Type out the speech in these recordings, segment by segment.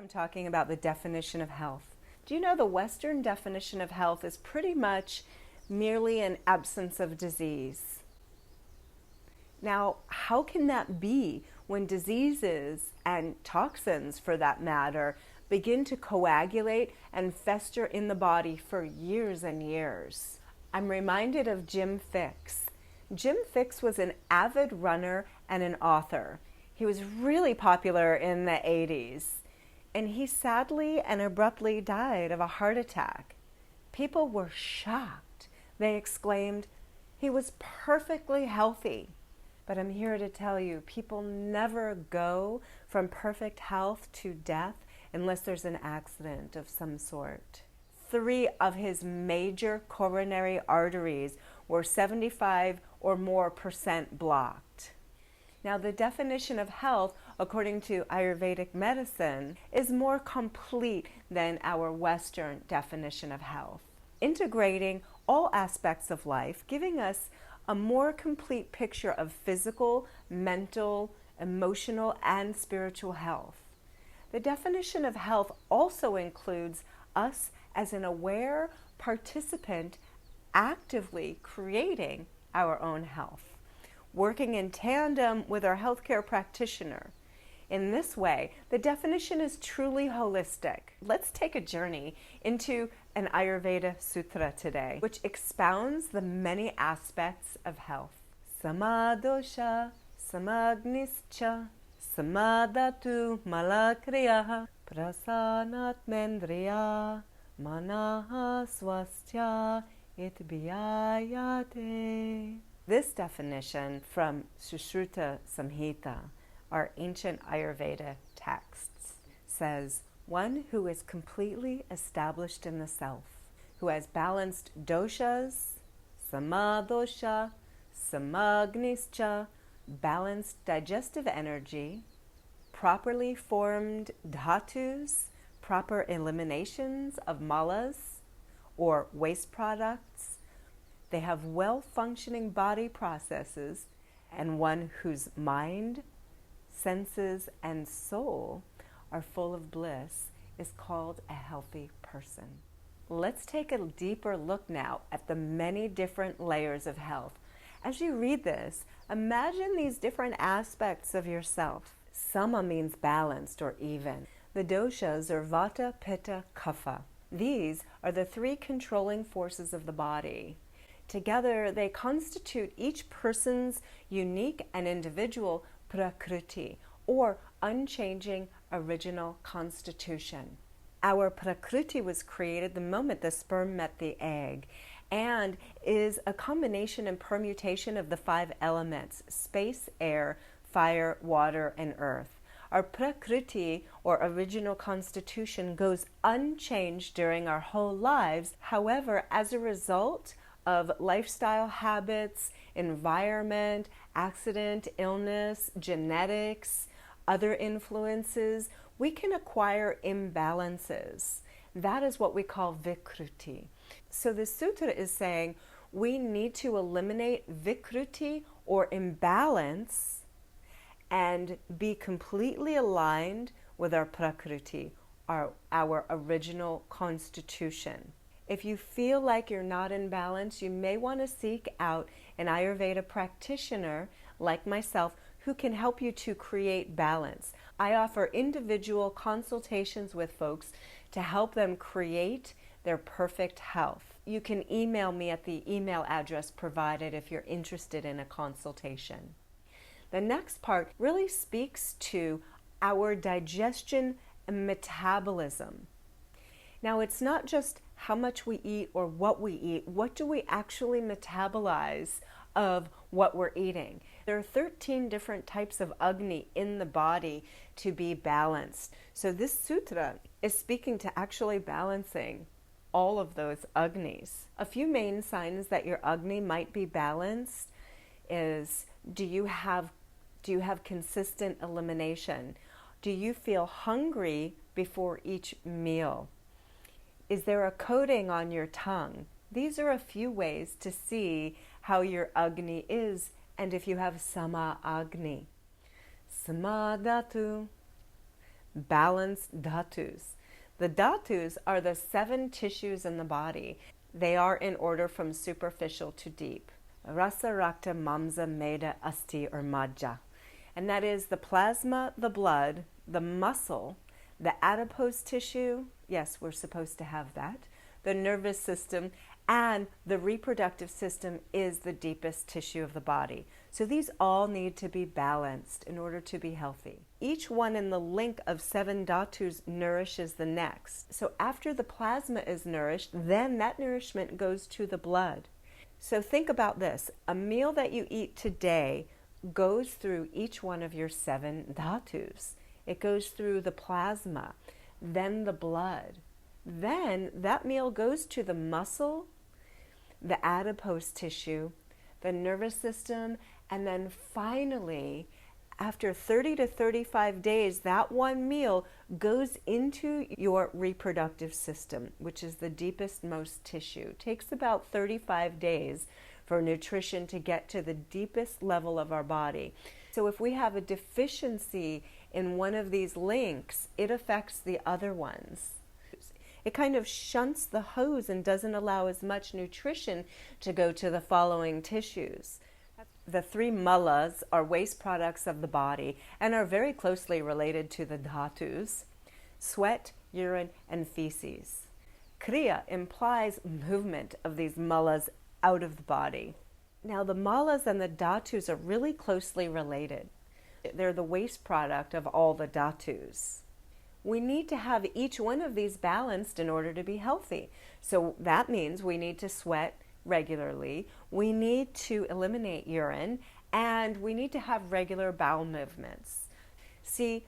I'm talking about the definition of health. Do you know the Western definition of health is pretty much merely an absence of disease? Now, how can that be when diseases and toxins, for that matter, begin to coagulate and fester in the body for years and years? I'm reminded of Jim Fixx. Jim Fixx was an avid runner and an author. He was really popular in the 80s, and he sadly and abruptly died of a heart attack. People were shocked. They exclaimed, "He was perfectly healthy." But I'm here to tell you, people never go from perfect health to death unless there's an accident of some sort. 3 of his major coronary arteries were 75 or more % blocked. Now, the definition of health, according to Ayurvedic medicine, is more complete than our Western definition of health, integrating all aspects of life, giving us a more complete picture of physical, mental, emotional, and spiritual health. The definition of health also includes us as an aware participant actively creating our own health, working in tandem with our healthcare practitioner. In this way, the definition is truly holistic. Let's take a journey into an Ayurveda sutra today, which expounds the many aspects of health. Samadosha, samagnischa, samadhatu malakriya, prasanatmendriya, manaha swastya itbhyayate. This definition from Sushruta Samhita, our ancient Ayurveda texts, says, one who is completely established in the self, who has balanced doshas, samadosha, samagnischa, balanced digestive energy, properly formed dhatus, proper eliminations of malas or waste products. They have well-functioning body processes, and one whose mind, senses, and soul are full of bliss is called a healthy person. Let's take a deeper look now at the many different layers of health. As you read this, imagine these different aspects of yourself. Sama means balanced or even. The doshas are vata, pitta, kapha. These are the 3 controlling forces of the body. Together, they constitute each person's unique and individual prakriti, or unchanging original constitution. Our prakriti was created the moment the sperm met the egg, and is a combination and permutation of the 5 elements: space, air, fire, water, and earth. Our prakriti, or original constitution, goes unchanged during our whole lives. However, as a result of lifestyle habits, environment, accident, illness, genetics, other influences, we can acquire imbalances. That is what we call vikruti. So the sutra is saying we need to eliminate vikruti or imbalance and be completely aligned with our prakriti, our original constitution. If you feel like you're not in balance, you may want to seek out an Ayurveda practitioner like myself who can help you to create balance. I offer individual consultations with folks to help them create their perfect health. You can email me at the email address provided if you're interested in a consultation. The next part really speaks to our digestion and metabolism. Now, it's not just how much we eat or what we eat. What do we actually metabolize of what we're eating? There are 13 different types of agni in the body to be balanced. So this sutra is speaking to actually balancing all of those agnis. A few main signs that your agni might be balanced is, do you have consistent elimination? Do you feel hungry before each meal? Is there a coating on your tongue? These are a few ways to see how your agni is and if you have sama agni. Sama dhatu. balanced dhatus. The dhatus are the 7 tissues in the body. They are in order from superficial to deep. Rasa, rakta, mamsa, meda, asti, or majja. And that is the plasma, the blood, the muscle, the adipose tissue. Yes, we're supposed to have that. The nervous system, and the reproductive system is the deepest tissue of the body. So these all need to be balanced in order to be healthy. Each one in the link of 7 dhatus nourishes the next. So after the plasma is nourished, then that nourishment goes to the blood. So think about this. A meal that you eat today goes through each one of your 7 dhatus. It goes through the plasma, then the blood. Then that meal goes to the muscle, the adipose tissue, the nervous system, and then finally, after 30 to 35 days, that one meal goes into your reproductive system, which is the deepest, most tissue. It takes about 35 days for nutrition to get to the deepest level of our body. So if we have a deficiency in one of these links, it affects the other ones. It kind of shunts the hose and doesn't allow as much nutrition to go to the following tissues. The 3 malas are waste products of the body and are very closely related to the dhatus: sweat, urine, and feces. Kriya implies movement of these malas out of the body. Now the malas and the dhatus are really closely related. They're the waste product of all the dhatus. We need to have each one of these balanced in order to be healthy. So that means we need to sweat regularly, we need to eliminate urine, and we need to have regular bowel movements. See,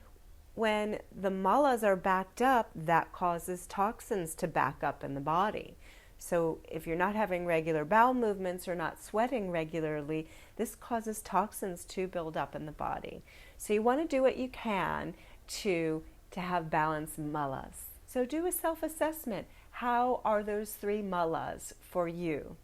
when the malas are backed up, that causes toxins to back up in the body. So if you're not having regular bowel movements or not sweating regularly, this causes toxins to build up in the body. So you want to do what you can to have balanced malas. So do a self-assessment. How are those 3 malas for you?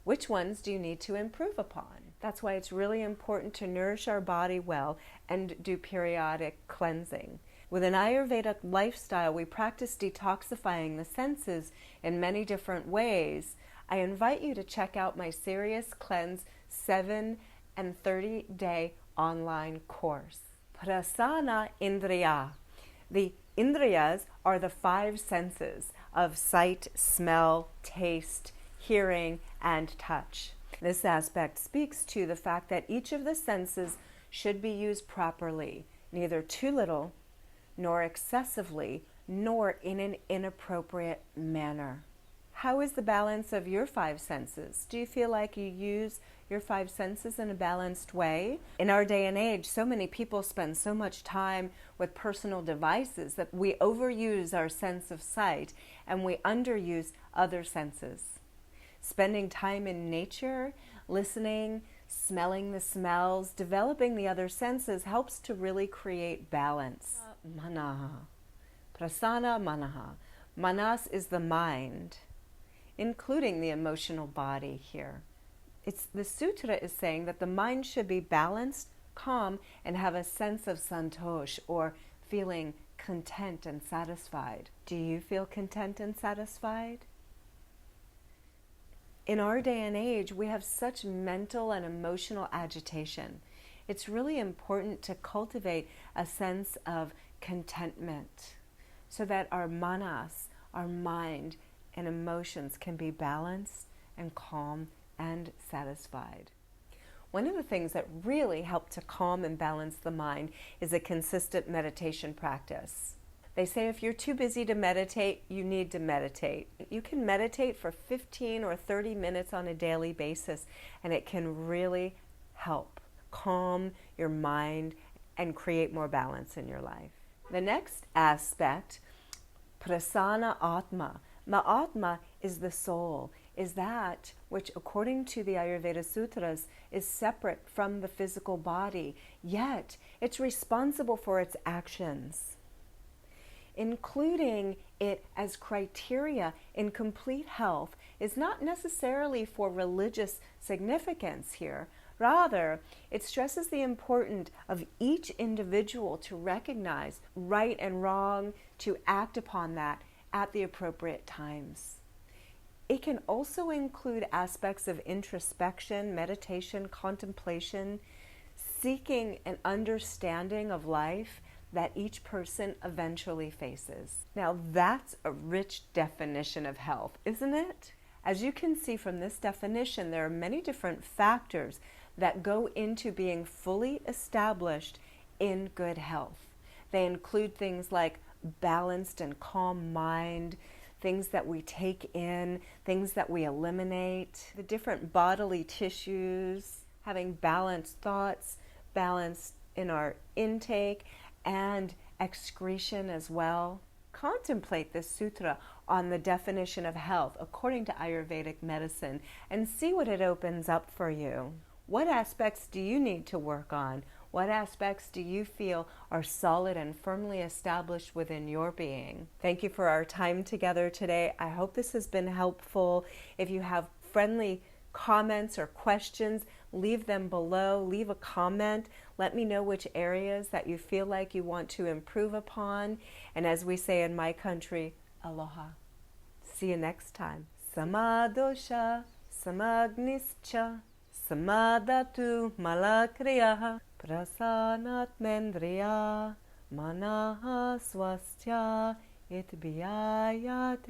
Which ones do you need to improve upon? That's why it's really important to nourish our body well and do periodic cleansing. With an Ayurvedic lifestyle, we practice detoxifying the senses in many different ways. I invite you to check out my SeriousCleanse 7 and 30-day online course. Prasana Indriya. The Indriyas are the 5 senses of sight, smell, taste, hearing, and touch. This aspect speaks to the fact that each of the senses should be used properly, neither too little, nor excessively, nor in an inappropriate manner. How is the balance of your 5 senses? Do you feel like you use your 5 senses in a balanced way? In our day and age, so many people spend so much time with personal devices that we overuse our sense of sight and we underuse other senses. Spending time in nature, listening, smelling the smells, developing the other senses helps to really create balance. Manaha. Prasana manaha. Manas is the mind, including the emotional body here. The sutra is saying that the mind should be balanced, calm, and have a sense of santosh, or feeling content and satisfied. Do you feel content and satisfied? In our day and age, we have such mental and emotional agitation. It's really important to cultivate a sense of contentment so that our manas, our mind, and emotions can be balanced and calm and satisfied. One of the things that really help to calm and balance the mind is a consistent meditation practice. They say if you're too busy to meditate, you need to meditate. You can meditate for 15 or 30 minutes on a daily basis, and it can really help calm your mind and create more balance in your life. The next aspect, prasana atma. Ma'atma is the soul, is that which, according to the Ayurveda sutras, is separate from the physical body, yet it's responsible for its actions. Including it as criteria in complete health is not necessarily for religious significance here, Rather, it stresses the importance of each individual to recognize right and wrong, to act upon that at the appropriate times. It can also include aspects of introspection, meditation, contemplation, seeking an understanding of life that each person eventually faces. Now, that's a rich definition of health, isn't it? As you can see from this definition, there are many different factors that go into being fully established in good health. They include things like balanced and calm mind, things that we take in, things that we eliminate, the different bodily tissues, having balanced thoughts, balance in our intake and excretion as well. Contemplate this sutra on the definition of health according to Ayurvedic medicine and see what it opens up for you. What aspects do you need to work on? What aspects do you feel are solid and firmly established within your being? Thank you for our time together today. I hope this has been helpful. If you have friendly comments or questions, leave them below. Leave a comment. Let me know which areas that you feel like you want to improve upon. And as we say in my country, aloha. See you next time. Samadosha, samagnischa, samadhatu malakriyaha, prasanat mendriya, manaha swastya itbhyayate.